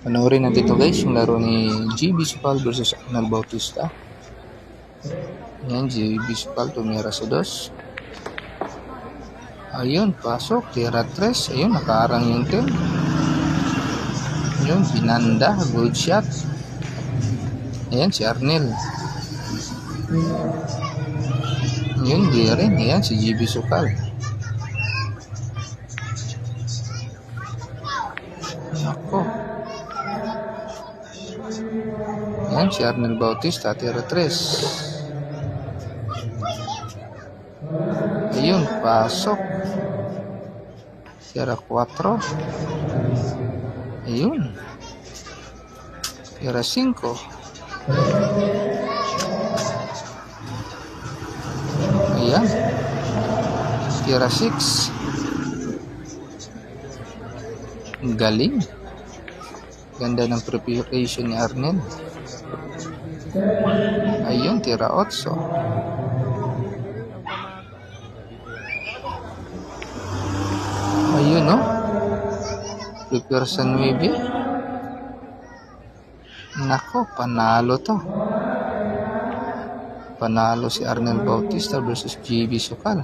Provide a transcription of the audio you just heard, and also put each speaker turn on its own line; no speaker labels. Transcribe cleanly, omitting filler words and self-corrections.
Panoorin natin ito guys, yung laro ni GB Sukal versus Arnel Bautista. Yan, GB Sukal tumira sa dos. Ayun, pasok, tira 3. Ayun, nakaarang yung 10. Ayun, binanda, good shot. Ayan, si Arnel. Ayun, di rin. Ayan, si GB Sukal. Ako. Ayan, si Arnel Bautista, tira 3. Ayun, pasok. Tira 4. Ayun. Tira 5. Ayan. Tira 6. Galing. Ganda ng preparation ni Arnel. Ayun, tira 8. Ayun, no? Prepare sa 9. Nako, panalo to. Panalo si Arnel Bautista versus GB Sukal.